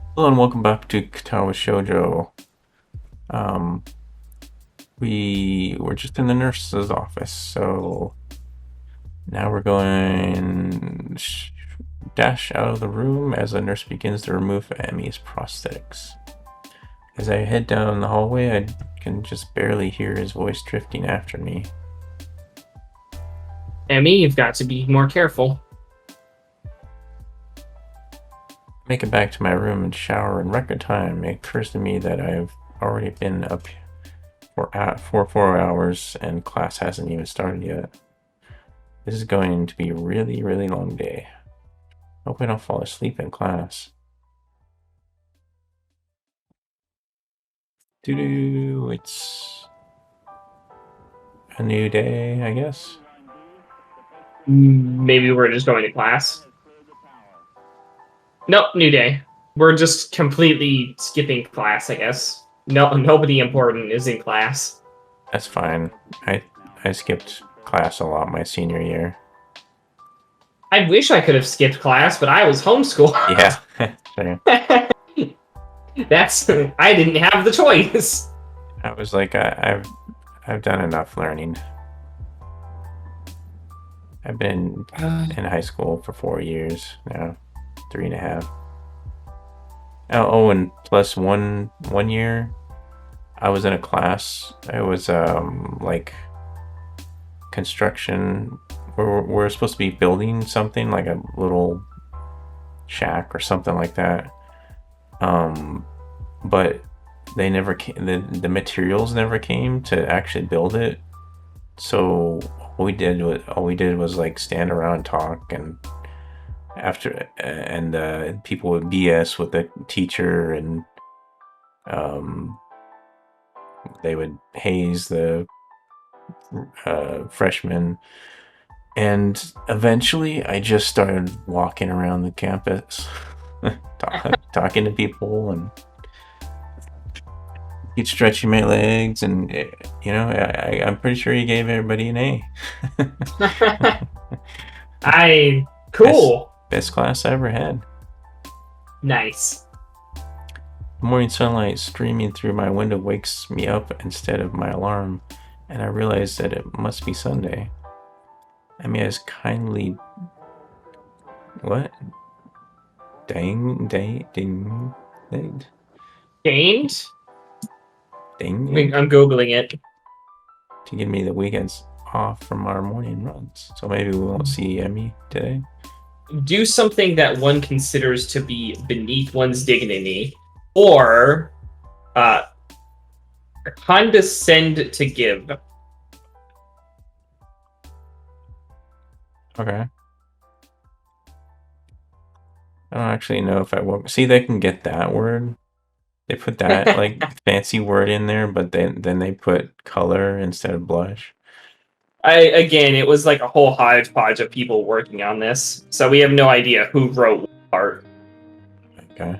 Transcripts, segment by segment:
Hello and welcome back to Katawa Shoujo. Um, we were just in the nurse's office, so now we're going dash out of the room as the nurse begins to remove Emmy's prosthetics. As I head down the hallway, I can just barely hear his voice drifting after me. Emmy, you've got to be more careful. Make it back to my room and shower in record time. It occurs to me that I've already been up for 4 hours and class hasn't even started yet. This is going to be a really, really long day. Hope I don't fall asleep in class. Doo-doo, it's a new day, I guess. Maybe we're just going to class. Nope, new day. We're just completely skipping class, I guess. No, nobody important is in class. That's fine. I skipped class a lot my senior year. I wish I could have skipped class, but I was homeschooled. Yeah, sure. That's I didn't have the choice. I was like, I've done enough learning. I've been in high school for 4 years now, 3.5. Oh, and plus one year, I was in a class. It was like construction. We're supposed to be building something like a little shack or something like that. Um, but they never came. The materials never came to actually build it. So all we did was like stand around and talk, and people would BS with the teacher, and um, they would haze the freshmen. And eventually, I just started walking around the campus, talking to people, and keep stretching my legs. And I'm pretty sure you gave everybody an A. I best cool. best class I ever had. Nice. Morning sunlight streaming through my window wakes me up instead of my alarm, and I realize that it must be Sunday. Amy has kindly what? Ding, ding, Gained? ding, I'm googling it. to give me the weekends off from our morning runs. So maybe we won't see Emmy today. Do something that one considers to be beneath one's dignity, or uh, condescend to give. Okay. I don't actually know if I will. See, they can get that word. They put that like fancy word in there, but then they put color instead of blush. Again, it was like a whole hodgepodge of people working on this, so we have no idea who wrote what part. Okay.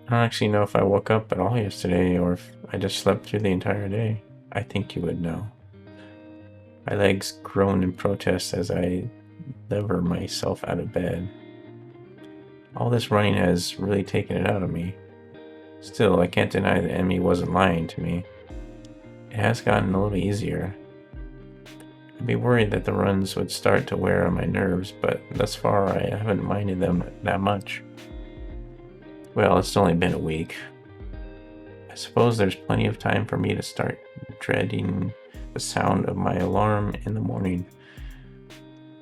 I don't actually know if I woke up at all yesterday or if I just slept through the entire day. I think you would know. My legs groan in protest as I lever myself out of bed. All this running has really taken it out of me. Still, I can't deny that Emmy wasn't lying to me. It has gotten a little easier. I'd be worried that the runs would start to wear on my nerves, but thus far I haven't minded them that much. Well, it's only been a week. I suppose there's plenty of time for me to start dreading the sound of my alarm in the morning.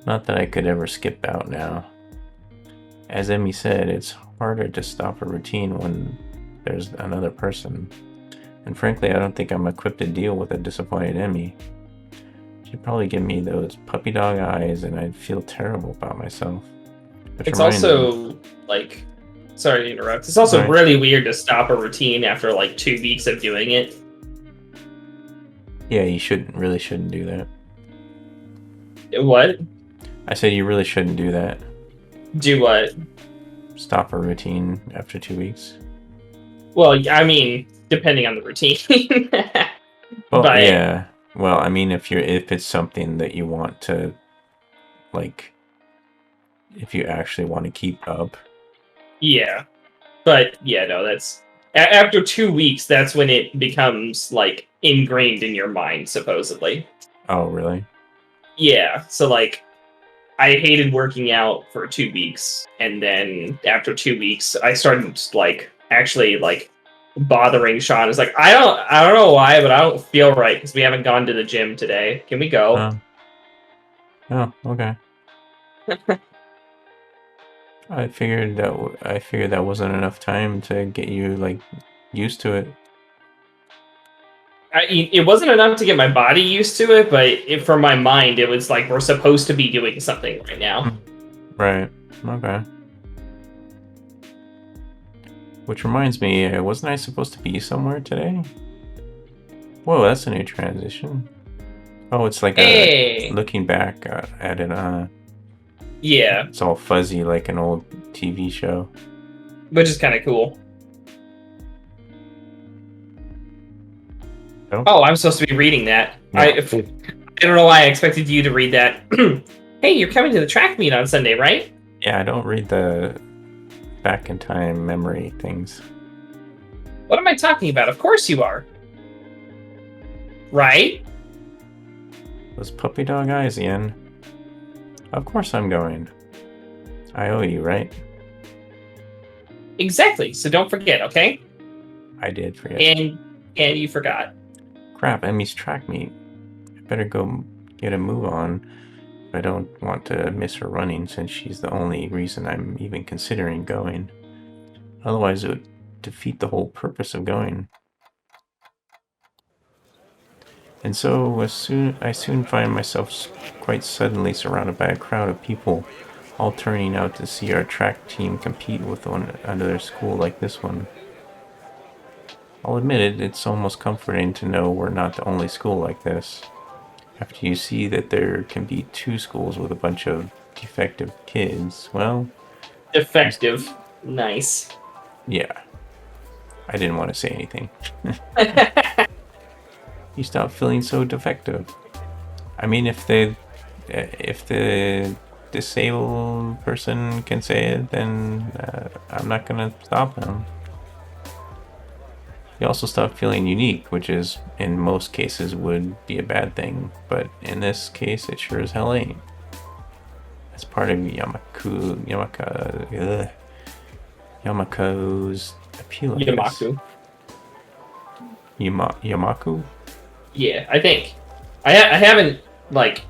Not that I could ever skip out now. As Emmy said, it's harder to stop a routine when there's another person. And frankly, I don't think I'm equipped to deal with a disappointed Emmy. She'd probably give me those puppy dog eyes and I'd feel terrible about myself. Which It's reminds me, also like, sorry to interrupt. It's also alright, really weird to stop a routine after like 2 weeks of doing it. yeah, you really shouldn't do that. What? I said you really shouldn't do that. Do what? Stop a routine after 2 weeks. Well, I mean, depending on the routine. Well, But yeah. Well, I mean, if it's something that you want to, like, if you actually want to keep up, yeah, But yeah, no, that's after 2 weeks. That's when it becomes like ingrained in your mind, supposedly. Oh, really? Yeah. So like, I hated working out for 2 weeks, and then after 2 weeks, I started like actually like bothering Sean. It's like I don't know why, but I don't feel right because we haven't gone to the gym today. Can we go? Oh, okay. I figured that wasn't enough time to get you like used to it. It wasn't enough to get my body used to it, but for my mind, it was like we're supposed to be doing something right now. Right. Okay. Which reminds me, wasn't I supposed to be somewhere today? Whoa, that's a new transition. Oh, it's like Hey, looking back at it. yeah, It's all fuzzy like an old TV show. which is kind of cool. Oh, Oh, I'm supposed to be reading that. Yeah. I don't know why I expected you to read that. Hey, you're coming to the track meet on Sunday, right? Yeah, I don't read the back in time memory things. What am I talking about? Of course you are. Right? Those puppy dog eyes, Ian. Of course I'm going. I owe you, right? Exactly. So don't forget, okay? I did forget. And you forgot. Crap, Emmy's track meet. I better go get a move on. I don't want to miss her running since she's the only reason I'm even considering going. Otherwise it would defeat the whole purpose of going. And so I soon find myself quite suddenly surrounded by a crowd of people, all turning out to see our track team compete with one another school like this one. I'll admit it, it's almost comforting to know we're not the only school like this. After you see that there can be two schools with a bunch of defective kids, well, Defective. Nice. yeah, I didn't want to say anything. You stop feeling so defective. I mean, if the disabled person can say it, then I'm not gonna stop them. You also stop feeling unique, which is in most cases would be a bad thing, but in this case, it sure as hell ain't. As part of Yamako's appeal, I guess. Yamaku? Yeah, I think. I haven't, like...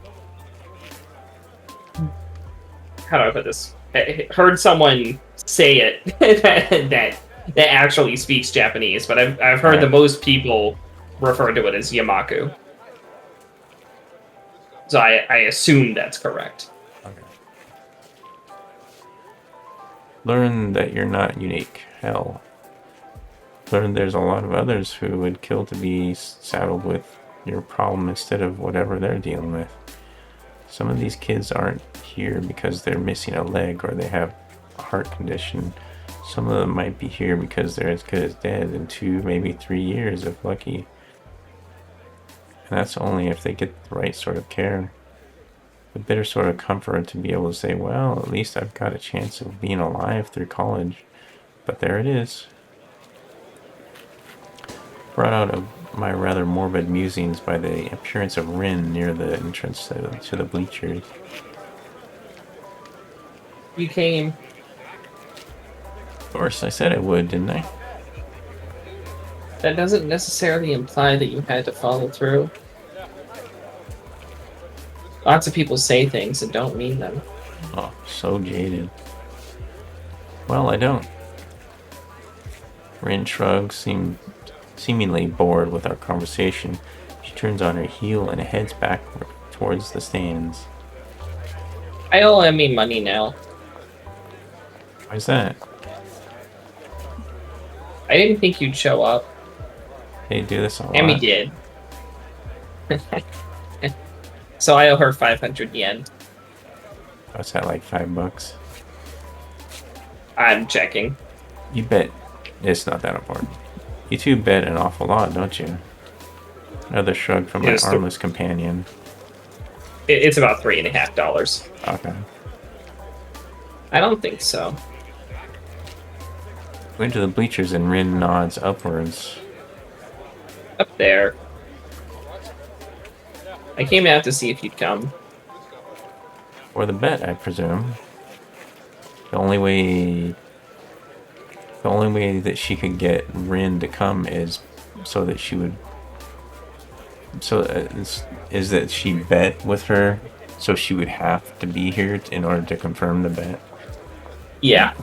How do I put this? Heard someone say it that actually speaks Japanese, but I've heard that most people refer to it as Yamaku. So I assume that's correct. Okay. Learn that you're not unique. Hell. Learn there's a lot of others who would kill to be saddled with your problem instead of whatever they're dealing with. Some of these kids aren't here because they're missing a leg or they have a heart condition. Some of them might be here because they're as good as dead in 2, maybe 3 years if lucky. And that's only if they get the right sort of care. The bitter sort of comfort to be able to say, well, at least I've got a chance of being alive through college. But there it is. Brought out of my rather morbid musings by the appearance of Rin near the entrance to the bleachers. You came. Of course, I said I would, didn't I? That doesn't necessarily imply that you had to follow through. Lots of people say things and don't mean them. Oh, so jaded. Well, I don't. Rin shrugs, seemingly bored with our conversation. She turns on her heel and heads back towards the stands. I owe Emmy money now. Why's that? I didn't think you'd show up. They do this a lot. Emmy did. So I owe her 500 yen. What's that, like $5? I'm checking. You bet it's not that important. You two bet an awful lot, don't you? Another shrug from my armless companion. It's about $3.50. Okay. I don't think so. Went to the bleachers and Rin nods upwards. Up there. I came out to see if you'd come. For the bet, I presume. The only way that she could get Rin to come is so that she would. So is that she bet with her, so she would have to be here in order to confirm the bet. Yeah.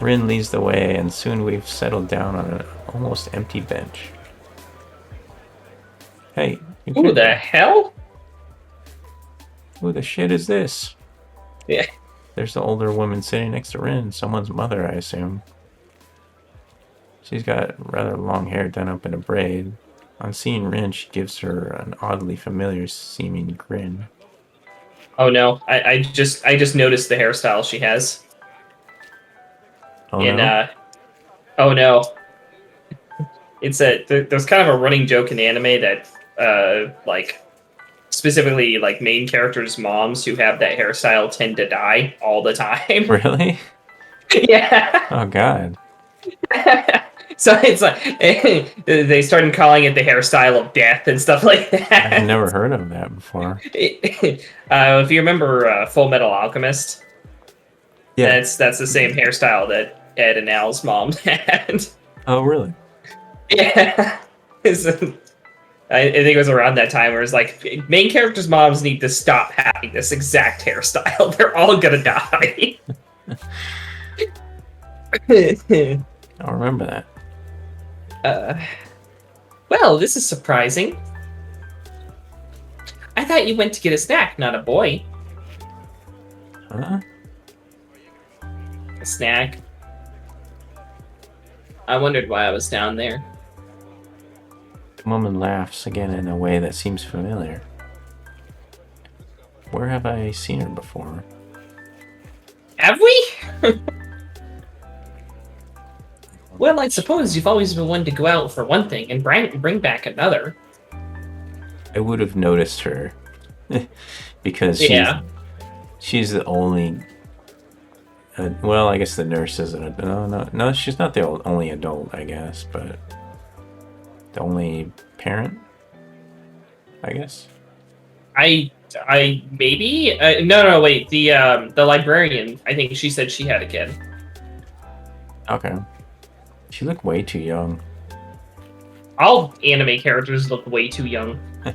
Rin leads the way, and soon we've settled down on an almost empty bench. Hey, Who the hell? Who the shit is this? Yeah. There's the older woman sitting next to Rin, someone's mother, I assume. She's got rather long hair done up in a braid. On seeing Rin, she gives her an oddly familiar seeming grin. Oh no! I just noticed the hairstyle she has. Oh no! Oh no! It's there's kind of a running joke in anime that like specifically like main characters' moms who have that hairstyle tend to die all the time. Really? Yeah. Oh god. So it's like they started calling it the hairstyle of death and stuff like that. I've never heard of that before. If you remember Full Metal Alchemist, yeah, that's the same hairstyle that Ed and Al's mom had. Oh really? Yeah. I think it was around that time where it's like main characters' moms need to stop having this exact hairstyle. They're all gonna die. I'll remember that. Well, this is surprising. I thought you went to get a snack, not a boy. Huh? A snack. I wondered why I was down there. The woman laughs again in a way that seems familiar. Where have I seen her before? Have we? Well, I suppose you've always been one to go out for one thing and bring back another. I would have noticed her. Because she's the only... well, I guess the nurse isn't... No, she's not the only adult, I guess, but... The only parent? I guess? I maybe? No, wait. The librarian, I think she said she had a kid. Okay. She looked way too young. All anime characters look way too young. I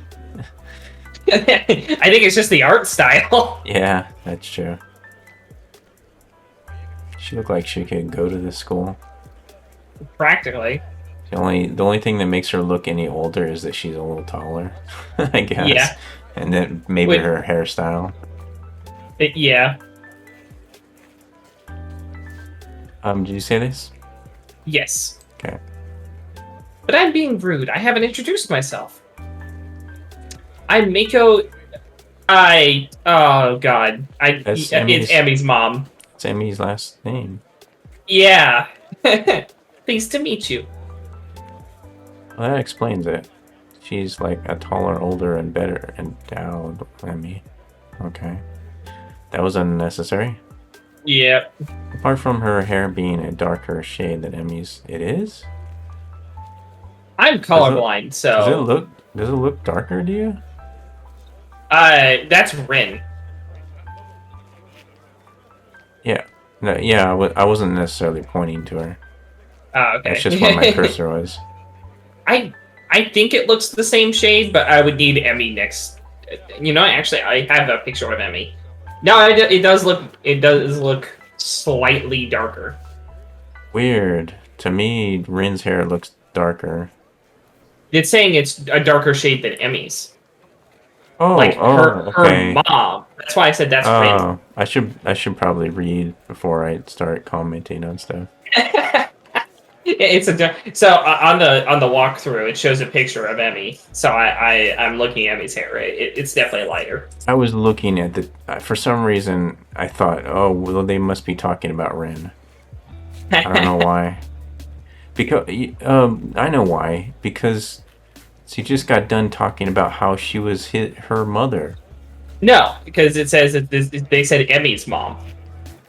think it's just the art style. Yeah, that's true. She looked like she could go to this school. Practically. The only thing that makes her look any older is that she's a little taller, I guess. Yeah. And then maybe her hairstyle. Yeah. Did you say this? Yes. Okay. But I'm being rude. I haven't introduced myself. I'm Mako. Oh god. It's Emmy's mom. It's Emmy's last name. Yeah. Pleased to meet you. Well, that explains it. She's like a taller, older, and better endowed Emmy. Okay. That was unnecessary. Yeah. Apart from her hair being a darker shade than Emmy's, it is? I'm colorblind, so... Does it look darker to you? That's Rin. Yeah. No, yeah, I wasn't necessarily pointing to her. Oh, okay. That's just where my cursor was. I think it looks the same shade, but I would need Emmy next. You know, actually, I have a picture of Emmy. No, it does look slightly darker. Weird. To me, Rin's hair looks darker. It's saying it's a darker shade than Emmy's. Oh, like okay. Her mom. That's why I said that's Rin. I should probably read before I start commenting on stuff. It's so on the walkthrough, it shows a picture of Emmy. So I'm looking at Emmy's hair. Right? It's definitely lighter. I was looking at for some reason I thought, oh well, they must be talking about Rin. I don't know why. Because I know why. Because she just got done talking about how she was her mother. No, because it says that they said Emmy's mom.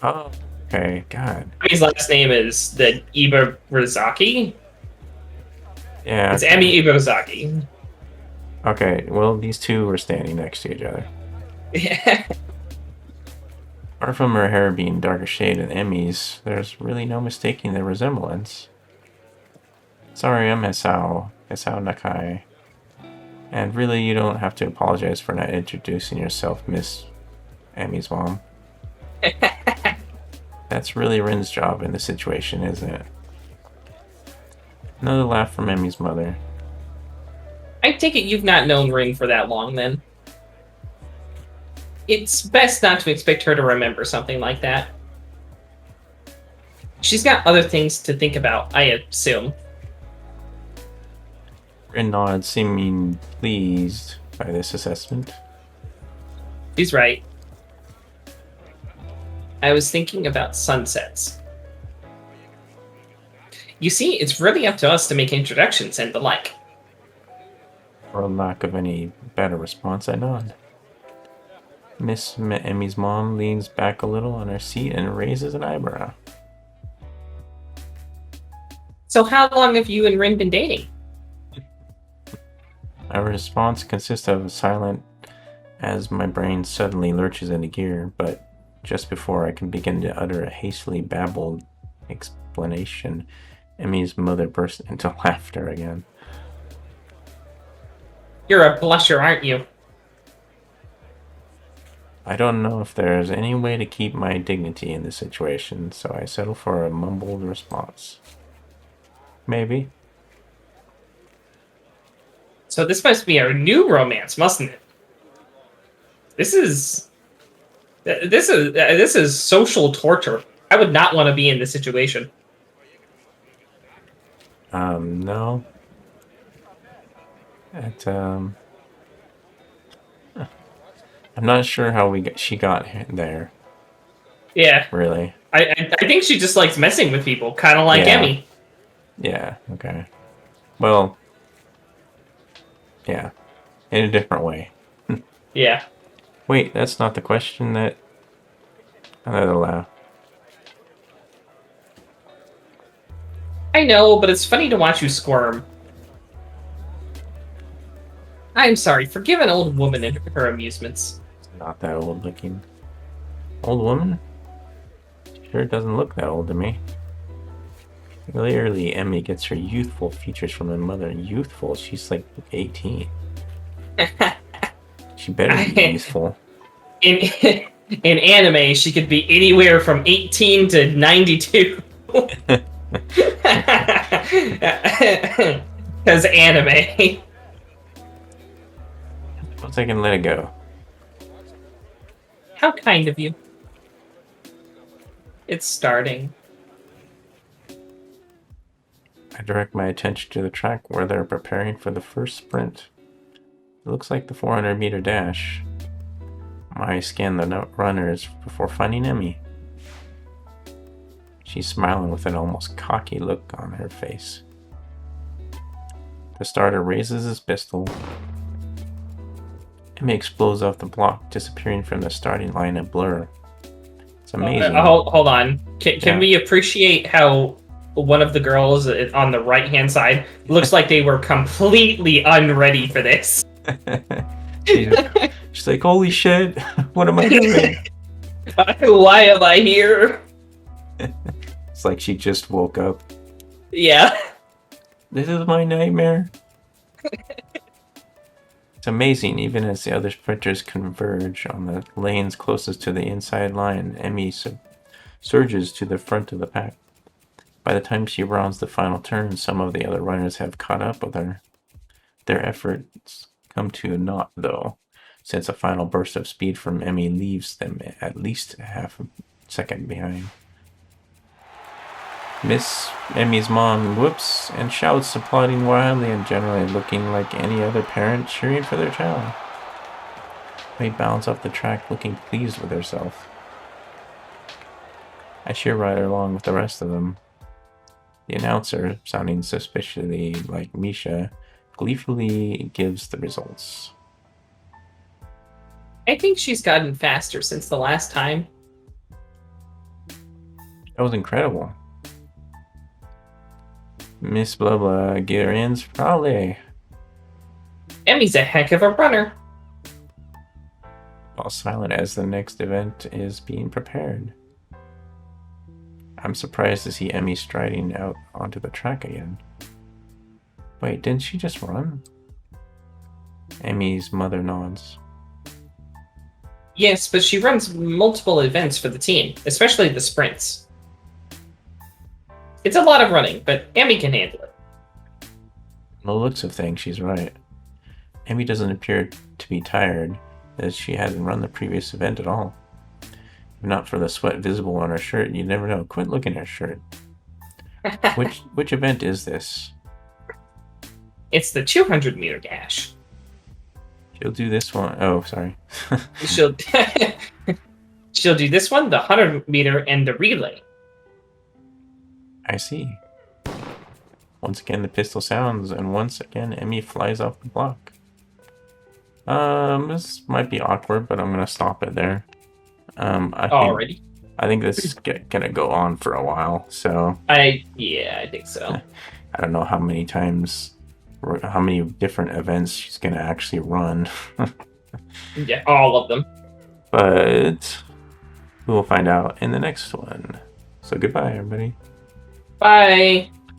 Oh. Okay, God. Emi's last name is the Ibarazaki. Yeah, It's okay. Emi Ibarazaki. Okay, well, these two were standing next to each other. Yeah. Apart from her hair being darker shade than Emmy's, there's really no mistaking the resemblance. Sorry, I'm Hisao Nakai. And really, you don't have to apologize for not introducing yourself, Miss Emmy's mom. That's really Rin's job in the situation, isn't it? Another laugh from Emmy's mother. I take it you've not known Ring for that long, then. It's best not to expect her to remember something like that. She's got other things to think about, I assume. Rin nods, seeming pleased by this assessment. She's right. I was thinking about sunsets. You see, it's really up to us to make introductions and the like. For lack of any better response, I nod. Miss Emmy's mom leans back a little on her seat and raises an eyebrow. So how long have you and Rin been dating? My response consists of a silent as my brain suddenly lurches into gear, but just before I can begin to utter a hastily babbled explanation, Emmy's mother burst into laughter again. You're a blusher, aren't you? I don't know if there's any way to keep my dignity in this situation, so I settle for a mumbled response. Maybe. So this must be our new romance, mustn't it? This is social torture. I would not want to be in this situation. No. I'm not sure how she got there. Yeah. Really. I think she just likes messing with people, kind of like Yeah. Emmy. Yeah, okay. Well, yeah. In a different way. Yeah. Wait, that's not the question that... Another laugh. I know, but it's funny to watch you squirm. I'm sorry, forgive an old woman and her amusements. Not that old looking. Old woman? Sure doesn't look that old to me. Clearly, Emmy gets her youthful features from her mother. Youthful? She's like 18. She better be youthful. In anime, she could be anywhere from 18 to 92. Because anime. Suppose I can let it go. How kind of you. It's starting. I direct my attention to the track where they're preparing for the first sprint. It looks like the 400-meter dash. My eyes scan the runners before finding Emmy. She's smiling with an almost cocky look on her face. The starter raises his pistol. Emmy explodes off the block, disappearing from the starting line in blur. It's amazing. Hold on. Can we appreciate how one of the girls on the right-hand side looks like they were completely unready for this? She's like, holy shit, what am I doing? Why am I here? It's like she just woke up. Yeah. This is my nightmare. It's amazing, even as the other sprinters converge on the lanes closest to the inside line, Emmy surges to the front of the pack. By the time she rounds the final turn, some of the other runners have caught up with her. Their efforts come to naught, though, since a final burst of speed from Emmy leaves them at least a half a second behind. Miss Emmy's mom whoops and shouts, applauding wildly and generally looking like any other parent cheering for their child. May bounds off the track looking pleased with herself. I cheer right along with the rest of them. The announcer, sounding suspiciously like Misha, gleefully gives the results. I think she's gotten faster since the last time. That was incredible. Miss Blah Blah, Garian's probably. Emmy's a heck of a runner. While silent as the next event is being prepared. I'm surprised to see Emmy striding out onto the track again. Wait, didn't she just run? Emmy's mother nods. Yes, but she runs multiple events for the team, especially the sprints. It's a lot of running, but Emmy can handle it. From the looks of things, she's right. Emmy doesn't appear to be tired, as she hasn't run the previous event at all. If not for the sweat visible on her shirt, you'd never know. Quit looking at her shirt. Which event is this? It's the 200-meter dash. She'll do this one. Oh, sorry. She'll she'll do this one, the 100-meter, and the relay. I see. Once again, the pistol sounds, and once again, Emmy flies off the block. This might be awkward, but I'm gonna stop it there. Already? I think this is gonna go on for a while. So I think so. I don't know how many times, how many different events she's gonna actually run. Yeah, all of them. But we will find out in the next one. So goodbye, everybody. Bye.